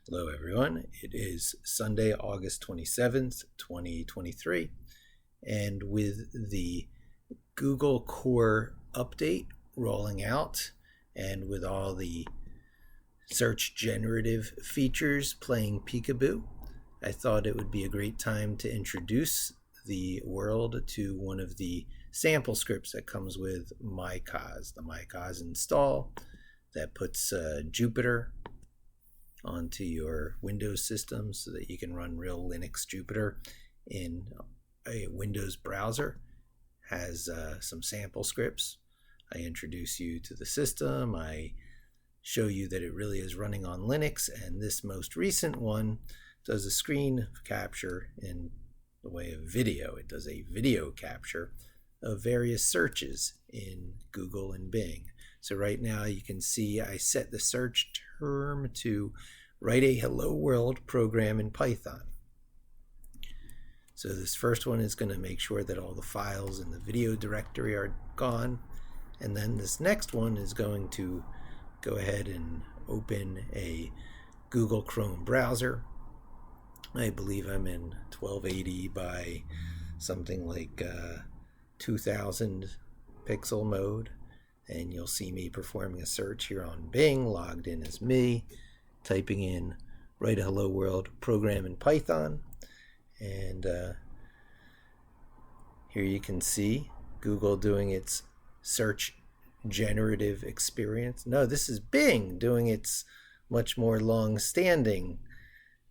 Hello everyone, it is Sunday, August 27th, 2023, and with the Google Core update rolling out and with all the search generative features playing peekaboo, I thought it would be a great time to introduce the world to one of the sample scripts that comes with MyCause, the MyCause install that puts Jupyter onto your Windows system so that you can run real Linux Jupyter in a Windows browser. Has some sample scripts. I introduce you to the system. I show you that it really is running on Linux, and this most recent one does a screen capture in the way of video. It does a video capture of various searches in Google and Bing. So right now you can see I set the search term to write a hello world program in Python. So this first one is going to make sure that all the files in the video directory are gone. And then this next one is going to go ahead and open a Google Chrome browser. I believe I'm in 1280 by something like 2000 pixel mode. And you'll see me performing a search here on Bing, logged in as me, typing in write a hello world program in Python. And here you can see Google doing its search generative experience. No, this is Bing doing its much more long-standing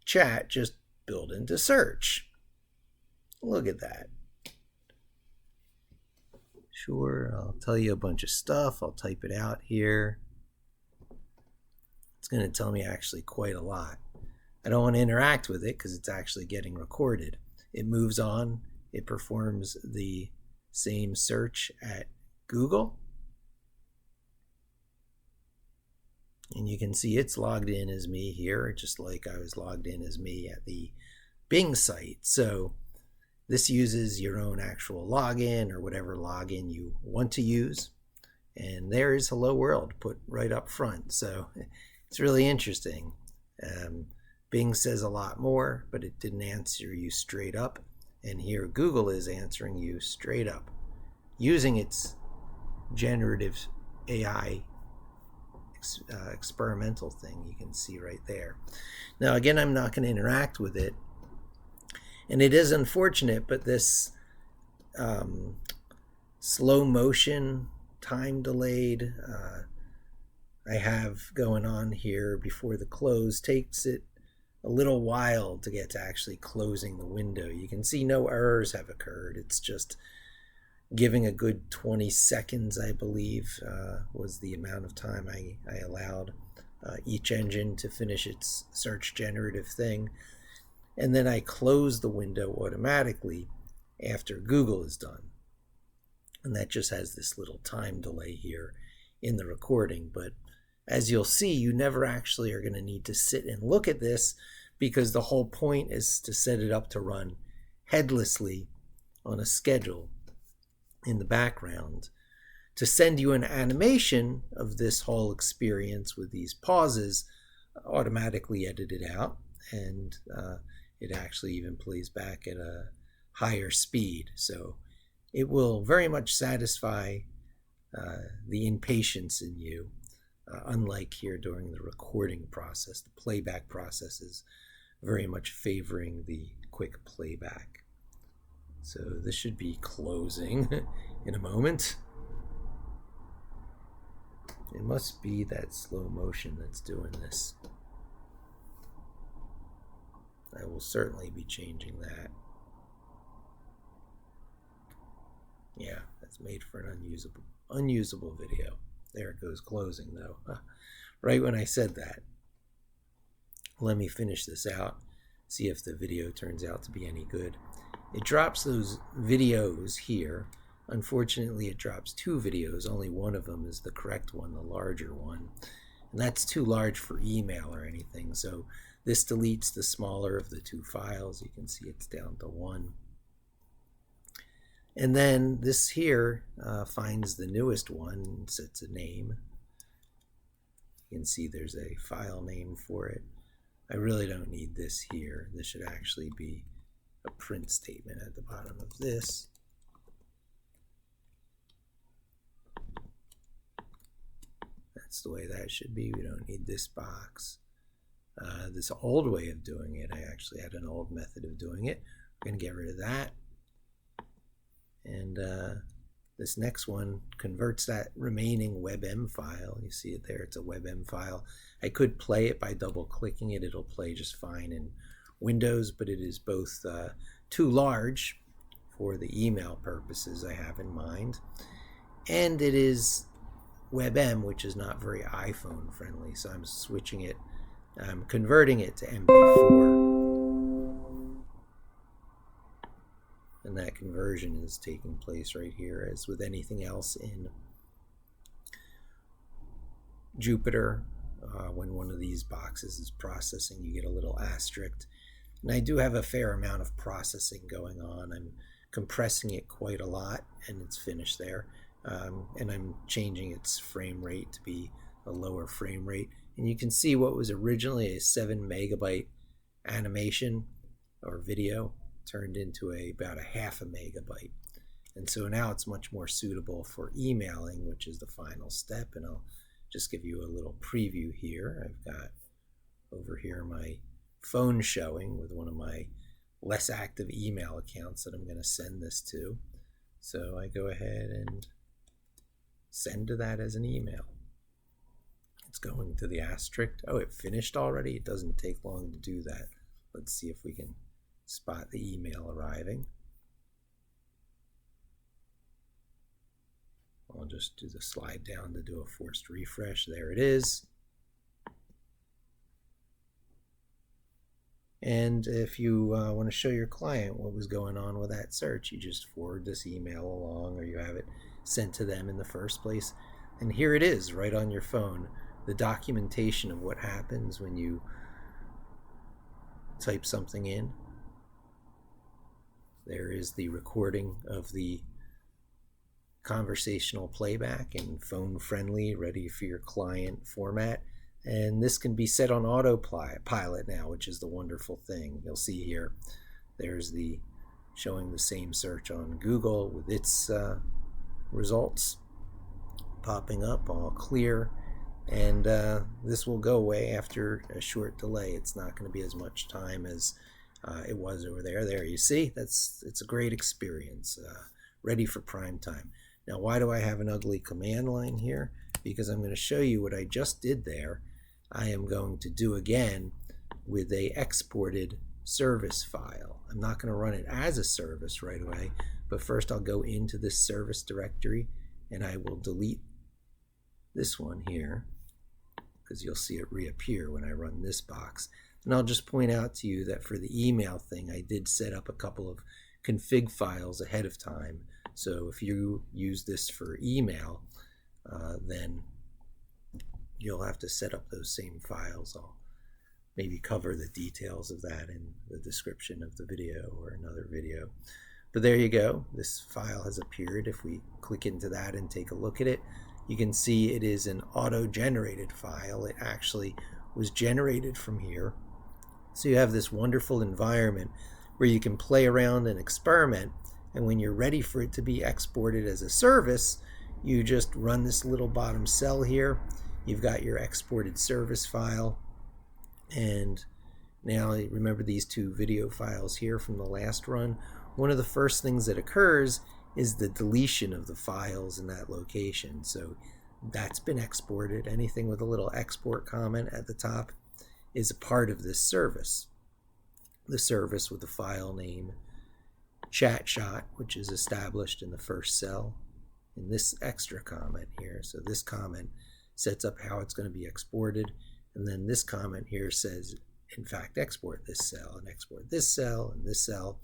chat, just built into search. Look at that. Sure, I'll tell you a bunch of stuff. I'll type it out here. It's going to tell me actually quite a lot. I don't want to interact with it because it's actually getting recorded. It moves on. It performs the same search at Google. And you can see it's logged in as me here, just like I was logged in as me at the Bing site. So this uses your own actual login or whatever login you want to use. And there is Hello World put right up front. So it's really interesting. Bing says a lot more, but it didn't answer you straight up. And here Google is answering you straight up using its generative AI experimental thing you can see right there. Now, again, I'm not going to interact with it. And it is unfortunate, but this slow motion, time delayed, I have going on here before the close takes it a little while to get to actually closing the window. You can see no errors have occurred. It's just giving a good 20 seconds, I believe, was the amount of time I allowed each engine to finish its search generative thing. And then I close the window automatically after Google is done. And that just has this little time delay here in the recording. But as you'll see, you never actually are going to need to sit and look at this because the whole point is to set it up to run headlessly on a schedule in the background to send you an animation of this whole experience with these pauses automatically edited out. And it actually even plays back at a higher speed. So it will very much satisfy the impatience in you, unlike here during the recording process. The playback process is very much favoring the quick playback. So this should be closing in a moment. It must be that slow motion that's doing this. I will certainly be changing that. Yeah, that's made for an unusable video. There it goes closing though. Right when I said that. Let me finish this out, see if the video turns out to be any good. It drops those videos here. Unfortunately, it drops two videos. Only one of them is the correct one, the larger one. And that's too large for email or anything. So this deletes the smaller of the two files. You can see it's down to one. And then this here finds the newest one and sets a name. You can see there's a file name for it. I really don't need this here. This should actually be a print statement at the bottom of this. That's the way that should be. We don't need this box. This old way of doing it, I actually had an old method of doing it. We're going to get rid of that. And this next one converts that remaining WebM file. You see it there, it's a WebM file. I could play it by double clicking it. It'll play just fine in Windows, but it is both too large for the email purposes I have in mind. And it is WebM, which is not very iPhone friendly. So I'm switching it, I'm converting it to MP4. And that conversion is taking place right here. As with anything else in Jupyter, when one of these boxes is processing, you get a little asterisk. And I do have a fair amount of processing going on. I'm compressing it quite a lot, and it's finished there. And I'm changing its frame rate to be a lower frame rate. And you can see what was originally a 7 megabyte animation or video turned into about a half a megabyte. And so now it's much more suitable for emailing, which is the final step. And I'll just give you a little preview here. I've got over here my phone showing with one of my less active email accounts that I'm going to send this to. So I go ahead and send to that as an email. It's going to the asterisk. Oh, it finished already? It doesn't take long to do that. Let's see if we can spot the email arriving. I'll just do the slide down to do a forced refresh. There it is. And if you want to show your client what was going on with that search, you just forward this email along, or you have it sent to them in the first place. And here it is right on your phone, the documentation of what happens when you type something in. There is the recording of the conversational playback in phone-friendly, ready for your client format. And this can be set on autopilot now, which is the wonderful thing. You'll see here, there's the showing the same search on Google with its results popping up all clear. And this will go away after a short delay. It's not going to be as much time as it was over there. There, you see, it's a great experience, ready for prime time. Now, why do I have an ugly command line here? Because I'm going to show you what I just did there. I am going to do again with a exported service file. I'm not going to run it as a service right away, but first I'll go into this service directory and I will delete this one here, because you'll see it reappear when I run this box. And I'll just point out to you that for the email thing, I did set up a couple of config files ahead of time. So if you use this for email, then you'll have to set up those same files. I'll maybe cover the details of that in the description of the video or another video. But there you go. This file has appeared. If we click into that and take a look at it, you can see it is an auto-generated file. It actually was generated from here. So you have this wonderful environment where you can play around and experiment. And when you're ready for it to be exported as a service, you just run this little bottom cell here. You've got your exported service file. And now remember these two video files here from the last run. One of the first things that occurs is the deletion of the files in that location. So that's been exported. Anything with a little export comment at the top is a part of this service. The service with the file name Chatshot, which is established in the first cell in this extra comment here. So this comment sets up how it's going to be exported. And then this comment here says, in fact, export this cell and export this cell and this cell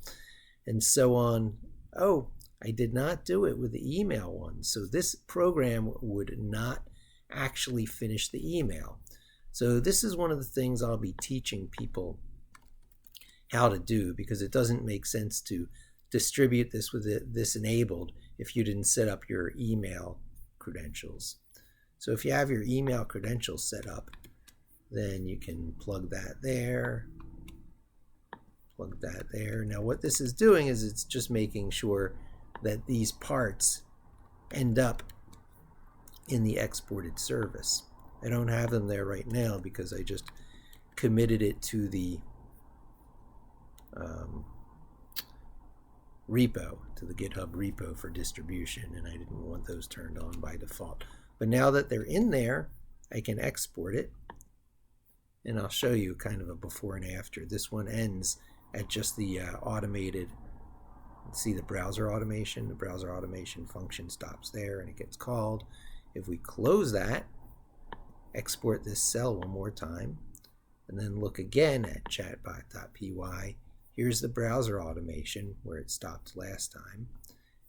and so on. Oh, I did not do it with the email one. So this program would not actually finish the email. So this is one of the things I'll be teaching people how to do, because it doesn't make sense to distribute this with this enabled if you didn't set up your email credentials. So if you have your email credentials set up, Then you can plug that there, plug that there. Now what this is doing is it's just making sure that these parts end up in the exported service. I don't have them there right now because I just committed it to the repo, to the GitHub repo for distribution, and I didn't want those turned on by default. But now that they're in there, I can export it, and I'll show you kind of a before and after. This one ends at just the automated, see the browser automation. The browser automation function stops there and it gets called. If we close that, export this cell one more time, and then look again at chatbot.py, here's the browser automation where it stopped last time.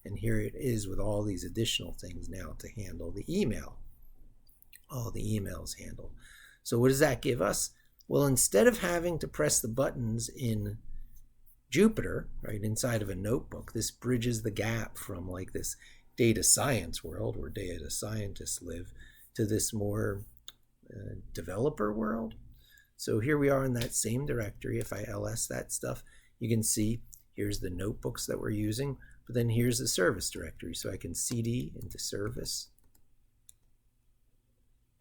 And here it is with all these additional things now to handle the email. All the emails handled. So what does that give us? Well, instead of having to press the buttons in Jupyter, right, inside of a notebook, this bridges the gap from like this data science world where data scientists live to this more developer world. So here we are in that same directory. If I ls that stuff, you can see here's the notebooks that we're using, but then here's the service directory. So I can cd into service,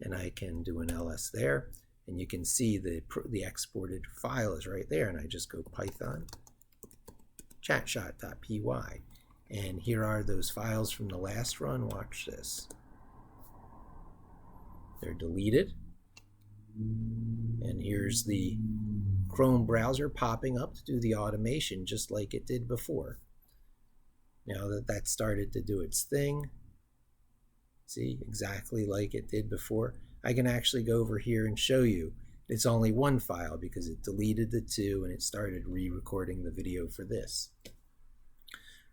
and I can do an ls there, and you can see the exported file is right there, and I just go Python chatshot.py, and here are those files from the last run. Watch this. They're deleted, and here's the Chrome browser popping up to do the automation just like it did before. Now that that started to do its thing, see, exactly like it did before, I can actually go over here and show you it's only one file because it deleted the two and it started re-recording the video for this.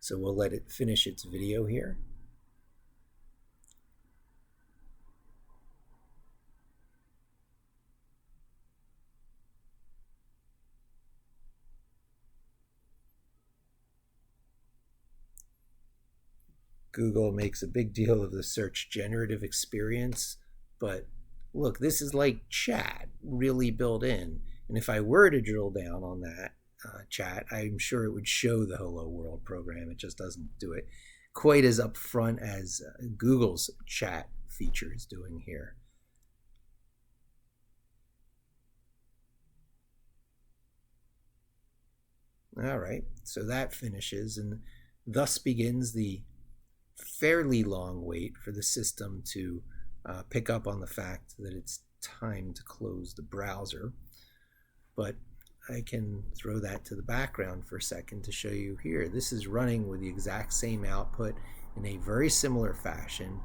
So we'll let it finish its video here. Google makes a big deal of the search generative experience, but look, this is like chat really built in. And if I were to drill down on that chat, I'm sure it would show the Hello World program. It just doesn't do it quite as upfront as Google's chat feature is doing here. All right, so that finishes, and thus begins the fairly long wait for the system to pick up on the fact that it's time to close the browser. But I can throw that to the background for a second to show you here. This is running with the exact same output in a very similar fashion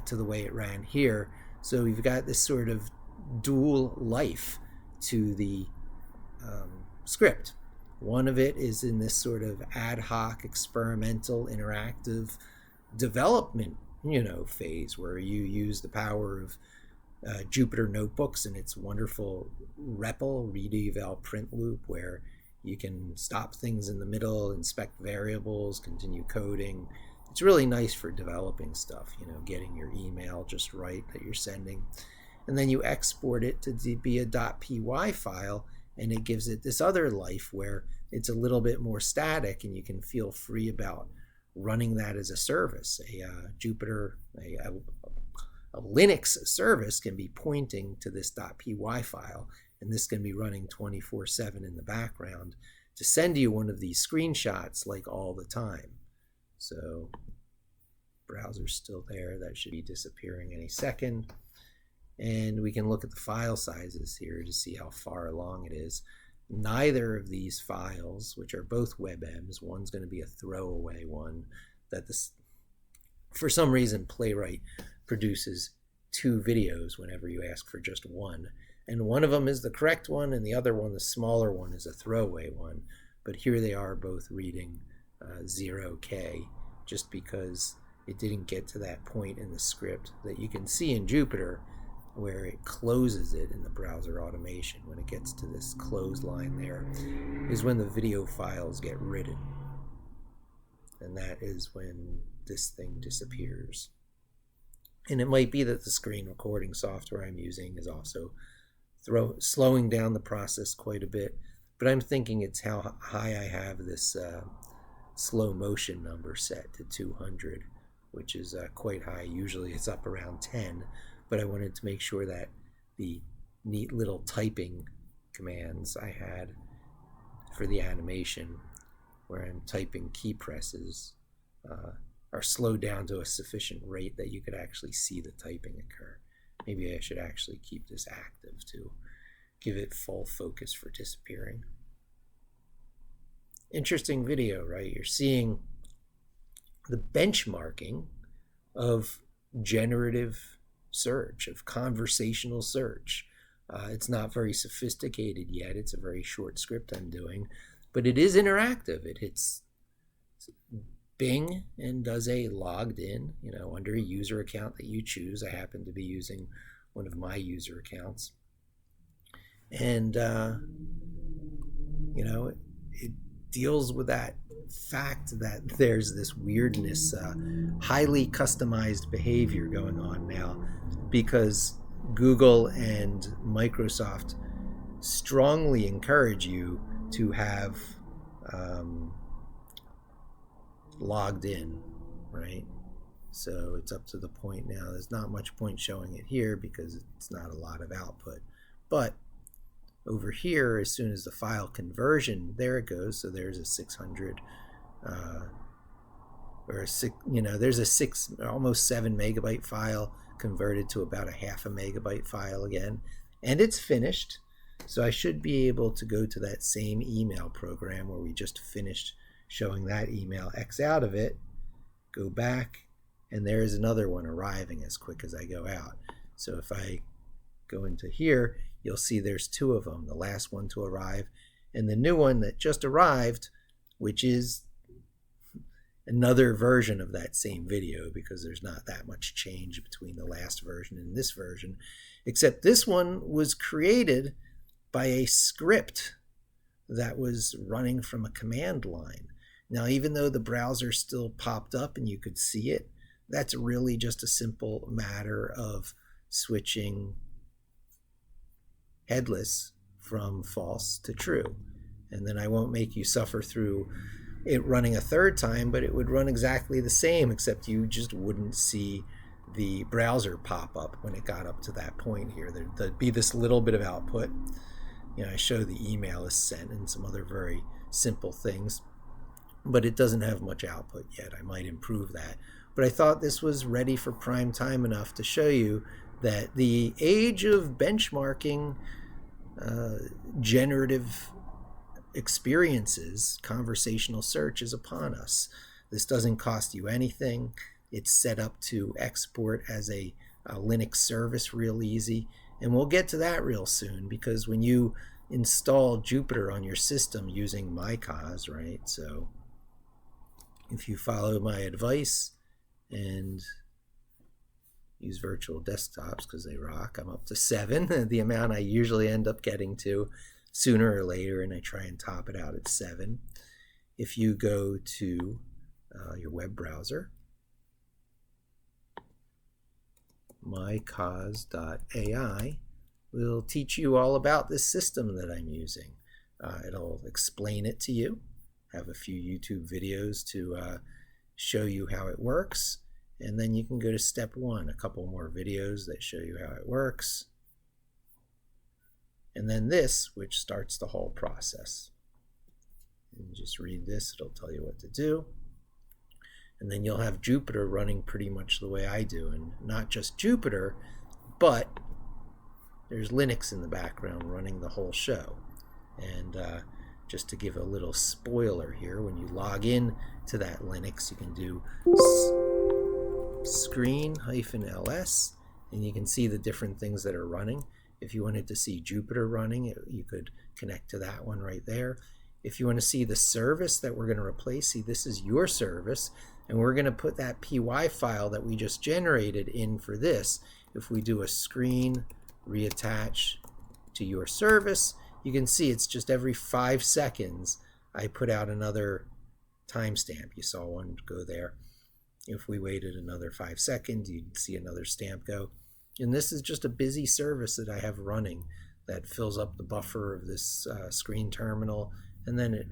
to the way it ran here. So we've got this sort of dual life to the script. One of it is in this sort of ad hoc, experimental, interactive development, phase where you use the power of Jupyter notebooks and its wonderful REPL, read eval print loop, where you can stop things in the middle, inspect variables, continue coding. It's really nice for developing stuff, getting your email just right that you're sending. And then you export it to be a .py file, and it gives it this other life where it's a little bit more static and you can feel free about running that as a service. A Jupyter, a Linux service can be pointing to this .py file, and this can be running 24/7 in the background to send you one of these screenshots like all the time. So browser's still there. That should be disappearing any second. And we can look at the file sizes here to see how far along it is. Neither of these files, which are both WebMs, one's going to be a throwaway one that for some reason Playwright produces two videos whenever you ask for just one. And one of them is the correct one, and the other one, the smaller one, is a throwaway one. But here they are both reading 0K, just because it didn't get to that point in the script that you can see in Jupyter where it closes it in the browser automation. When it gets to this close line there is when the video files get written. And that is when this thing disappears. And it might be that the screen recording software I'm using is also slowing down the process quite a bit. But I'm thinking it's how high I have this slow motion number set to 200, which is quite high. Usually it's up around 10, but I wanted to make sure that the neat little typing commands I had for the animation, where I'm typing key presses, are slowed down to a sufficient rate that you could actually see the typing occur. Maybe I should actually keep this active to give it full focus for disappearing. Interesting video, right? You're seeing the benchmarking of generative search, of conversational search. It's not very sophisticated yet. It's a very short script I'm doing, but it is interactive. It hits Bing and does a logged in, under a user account that you choose. I happen to be using one of my user accounts. And, it deals with that fact that there's this weirdness, highly customized behavior going on now, because Google and Microsoft strongly encourage you to have logged in, right? So it's up to the point now. There's not much point showing it here because it's not a lot of output. But over here, as soon as the file conversion, there it goes. So there's a 600, or a six, there's a almost 7 megabyte file converted to about a half a megabyte file again, and it's finished. So I should be able to go to that same email program where we just finished showing that email, X out of it, go back, and there is another one arriving as quick as I go out. So if I go into here, you'll see there's 2 of them, the last one to arrive and the new one that just arrived, which is another version of that same video, because there's not that much change between the last version and this version, except this one was created by a script that was running from a command line. Now, even though the browser still popped up and you could see it, that's really just a simple matter of switching headless from false to true. And then I won't make you suffer through it running a third time, but it would run exactly the same, except you just wouldn't see the browser pop up when it got up to that point here. There'd be this little bit of output. I show the email is sent and some other very simple things, but it doesn't have much output yet. I might improve that. But I thought this was ready for prime time enough to show you that the age of benchmarking generative experiences, conversational search, is upon us. This doesn't cost you anything. It's set up to export as a Linux service real easy. And we'll get to that real soon, because when you install Jupyter on your system using MyCause, right? So if you follow my advice and use virtual desktops because they rock, I'm up to 7, the amount I usually end up getting to sooner or later, and I try and top it out at 7. If you go to your web browser, mycause.ai will teach you all about this system that I'm using. It'll explain it to you, have a few YouTube videos to show you how it works, and then you can go to step 1, a couple more videos that show you how it works, and then this, which starts the whole process. And just read this, it'll tell you what to do. And then you'll have Jupyter running pretty much the way I do, and not just Jupyter, but there's Linux in the background running the whole show. And just to give a little spoiler here, when you log in to that Linux, you can do screen-ls, and you can see the different things that are running. If you wanted to see Jupyter running, you could connect to that one right there. If you want to see the service that we're going to replace, see, this is your service, and we're going to put that py file that we just generated in for this. If we do a screen reattach to your service, you can see it's just every 5 seconds I put out another timestamp. You saw one go there. If we waited another 5 seconds, you'd see another stamp go. And this is just a busy service that I have running. that fills up the buffer of this screen terminal, and then it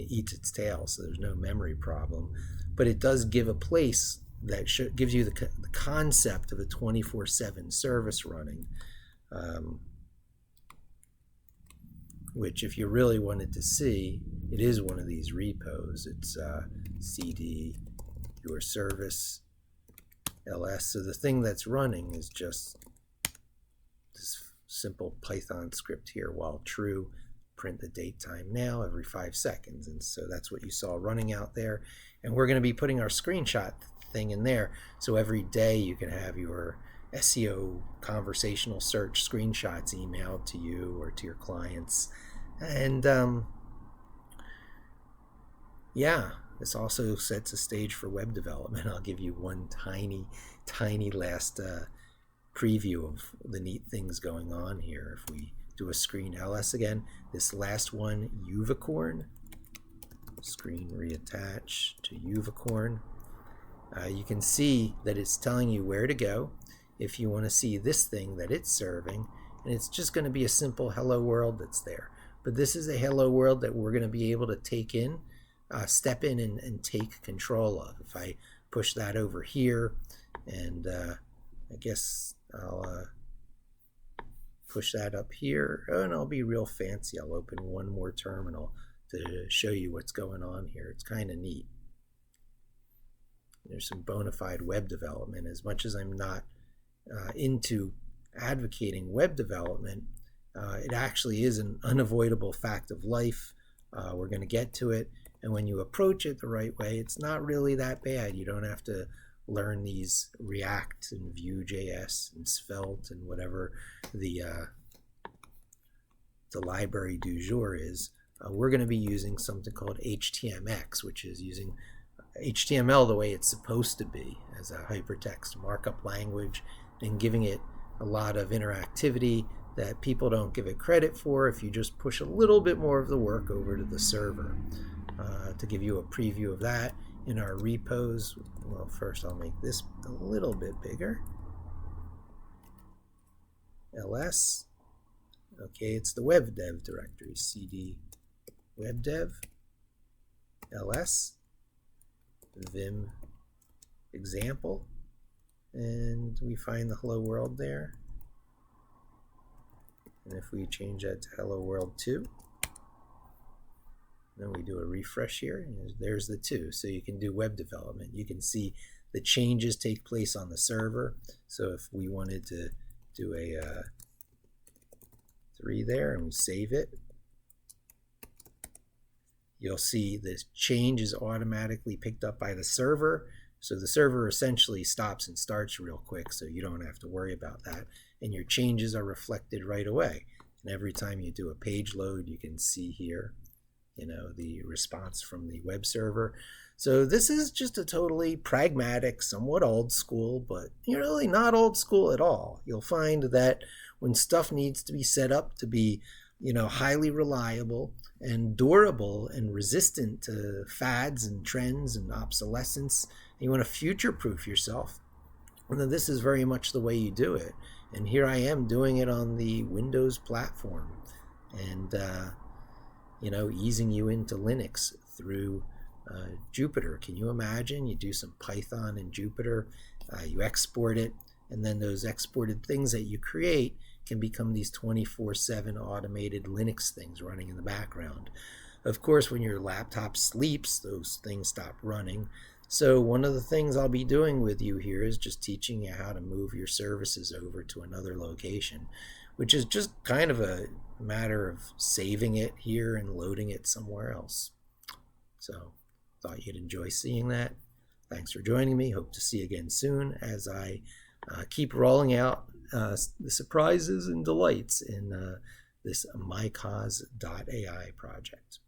eats its tail, so there's no memory problem. But it does give a place that gives you the concept of a 24/7 service running, which if you really wanted to see, it is one of these repos. It's cd your service ls. So the thing that's running is just this simple Python script here, while true, print the date time now every 5 seconds. And so that's what you saw running out there. And we're going to be putting our screenshot thing in there. So every day you can have your SEO conversational search screenshots emailed to you or to your clients. And yeah, this also sets a stage for web development. I'll give you one tiny last preview of the neat things going on here. If we do a screen ls again, this last one, Uvicorn, screen reattach to Uvicorn, you can see that it's telling you where to go if you want to see this thing that it's serving, and it's just going to be a simple hello world that's there. But this is a hello world that we're going to be able to take in, step in and take control of. If I push that over here, and I guess I'll push that up here, and I'll be real fancy. I'll open one more terminal to show you what's going on here. It's kind of neat. There's some bona fide web development. As much as I'm not into advocating web development, it actually is an unavoidable fact of life. We're going to get to it, and when you approach it the right way, it's not really that bad. You don't have to learn these React and Vue.js and Svelte and whatever the library du jour is. We're going to be using something called HTMX, which is using HTML the way it's supposed to be, as a hypertext markup language, and giving it a lot of interactivity that people don't give it credit for if you just push a little bit more of the work over to the server. To give you a preview of that in our repos, well, first I'll make this a little bit bigger. ls. Okay, it's the web dev directory, cd web dev, ls, vim example, and we find the hello world there. And if we change that to hello world 2, then we do a refresh here, and there's the 2. So you can do web development. You can see the changes take place on the server. So if we wanted to do a 3 there and we save it, you'll see this change is automatically picked up by the server. So the server essentially stops and starts real quick, so you don't have to worry about that. And your changes are reflected right away. And every time you do a page load, you can see here, the response from the web server. So this is just a totally pragmatic, somewhat old school, but really not old school at all. You'll find that when stuff needs to be set up to be, highly reliable and durable and resistant to fads and trends and obsolescence, and you want to future-proof yourself, well, then this is very much the way you do it. And here I am doing it on the Windows platform, and easing you into Linux through Jupyter. Can you imagine? You do some Python in Jupyter, you export it, and then those exported things that you create can become these 24/7 automated Linux things running in the background. Of course, when your laptop sleeps, those things stop running. So one of the things I'll be doing with you here is just teaching you how to move your services over to another location, which is just kind of a matter of saving it here and loading it somewhere else. So thought you'd enjoy seeing that. Thanks for joining me. Hope to see you again soon as I keep rolling out the surprises and delights in this mycause.ai project.